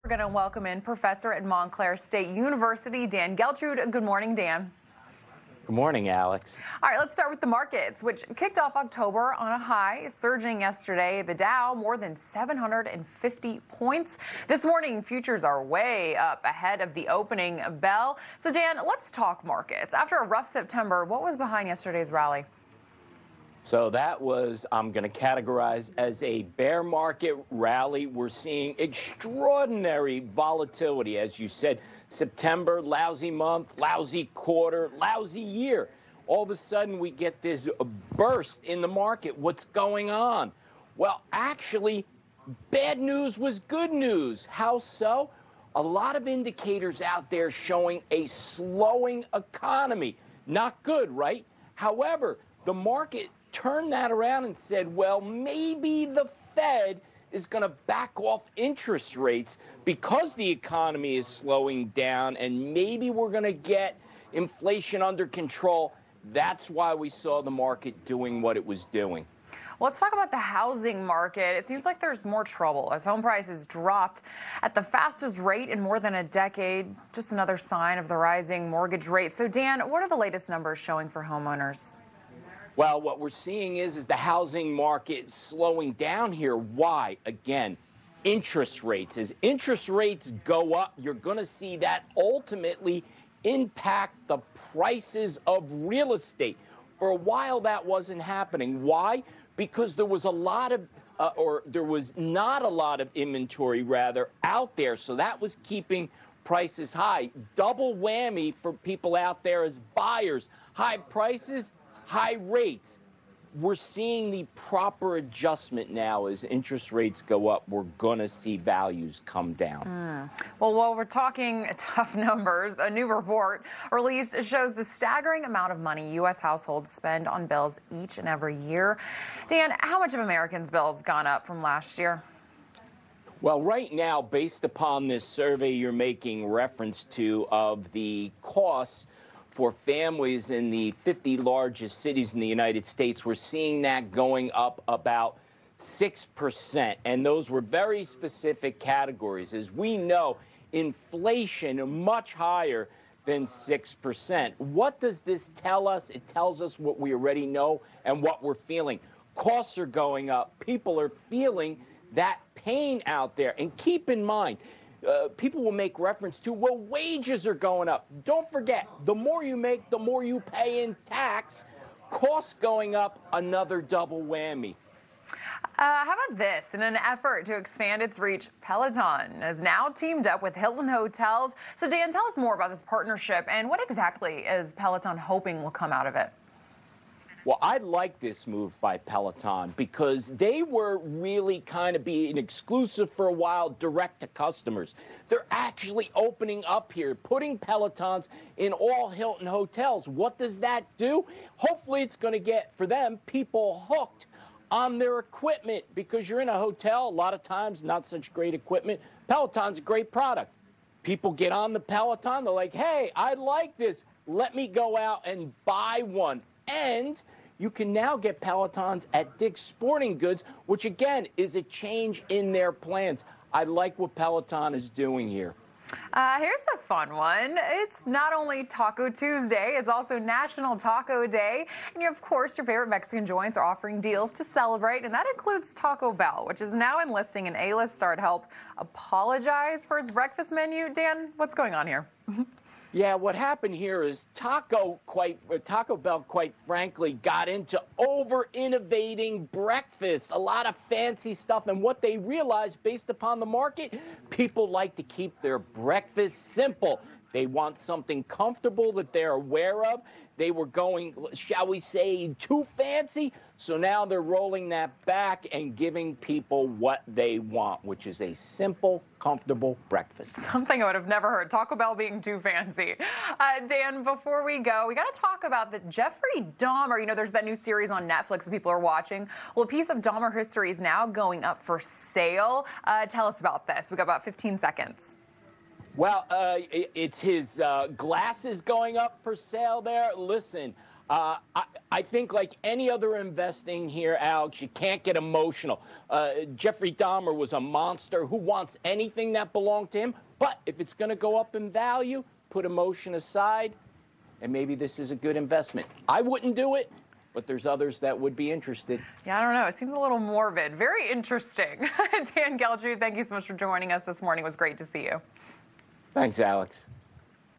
We're going to welcome in Professor at Montclair State University, Dan Geltrude. Good morning, Dan. Good morning, Alex. All right, let's start with the markets, which kicked off October on a high, surging yesterday. The Dow more than 750 points. This morning, futures are way up ahead of the opening bell. So, Dan, let's talk markets. After a rough September, what was behind yesterday's rally? So that was, I'm going to categorize as a bear market rally. We're seeing extraordinary volatility. As you said, September, lousy month, lousy quarter, lousy year. All of a sudden, we get this burst in the market. What's going on? Well, actually, bad news was good news. How so? A lot of indicators out there showing a slowing economy. Not good, right? However, the market turned that around and said, well, maybe the Fed is going to back off interest rates because the economy is slowing down, and maybe we're going to get inflation under control. That's why we saw the market doing what it was doing. Well, let's talk about the housing market. It seems like there's more trouble as home prices dropped at the fastest rate in more than a decade. Just another sign of the rising mortgage rate. So, Dan, what are the latest numbers showing for homeowners? Well, what we're seeing is the housing market slowing down here. Why? Again, interest rates. As interest rates go up, you're going to see that ultimately impact the prices of real estate. For a while, that wasn't happening. Why? Because there was a lot of, there was not a lot of inventory, rather, out there. So that was keeping prices high. Double whammy for people out there as buyers. High prices, high rates. We're seeing the proper adjustment now as interest rates go up. We're going to see values come down. Well, while we're talking tough numbers, a new report released shows the staggering amount of money U.S. households spend on bills each and every year. Dan, how much of Americans' bills gone up from last year? Well, right now, based upon this survey you're making reference to of the costs for families in the 50 largest cities in the United States, we're seeing that going up about 6%. And those were very specific categories. As we know, inflation much higher than 6%. What does this tell us? It tells us what we already know and what we're feeling. Costs are going up. People are feeling that pain out there. And keep in mind, people will make reference to, well, wages are going up. Don't forget, the more you make, the more you pay in tax. Costs going up, another double whammy. How about this? In an effort to expand its reach, Peloton has now teamed up with Hilton Hotels. So, Dan, tell us more about this partnership and what exactly is Peloton hoping will come out of it? Well, I like this move by Peloton because they were really kind of being exclusive for a while, direct to customers. They're actually opening up here, putting Pelotons in all Hilton hotels. What does that do? Hopefully it's going to get, for them, people hooked on their equipment, because you're in a hotel, a lot of times, not such great equipment. Peloton's a great product. People get on the Peloton. They're like, hey, I like this. Let me go out and buy one. And you can now get Pelotons at Dick's Sporting Goods, which, again, is a change in their plans. I like what Peloton is doing here. Here's a fun one. It's not only Taco Tuesday, it's also National Taco Day. And, of course, your favorite Mexican joints are offering deals to celebrate, and that includes Taco Bell, which is now enlisting an A-list star to help apologize for its breakfast menu. Dan, what's going on here? Yeah, what happened here is Taco Bell, quite frankly, got into over-innovating breakfast, a lot of fancy stuff. And what they realized, based upon the market, people like to keep their breakfast simple. They want something comfortable that they're aware of. They were going, shall we say, too fancy. So now they're rolling that back and giving people what they want, which is a simple, comfortable breakfast. Something I would have never heard, Taco Bell being too fancy. Dan, before we go, we got to talk about the Jeffrey Dahmer. You know, there's that new series on Netflix that people are watching. Well, a piece of Dahmer history is now going up for sale. Tell us about this. We got about 15 seconds. Well, it's his glasses going up for sale there. Listen, I think like any other investing here, Alex, you can't get emotional. Jeffrey Dahmer was a monster who wants anything that belonged to him. But if it's going to go up in value, put emotion aside, and maybe this is a good investment. I wouldn't do it, but there's others that would be interested. Yeah, I don't know. It seems a little morbid. Very interesting. Dan Geltrude, thank you so much for joining us this morning. It was great to see you. Thanks, Alex.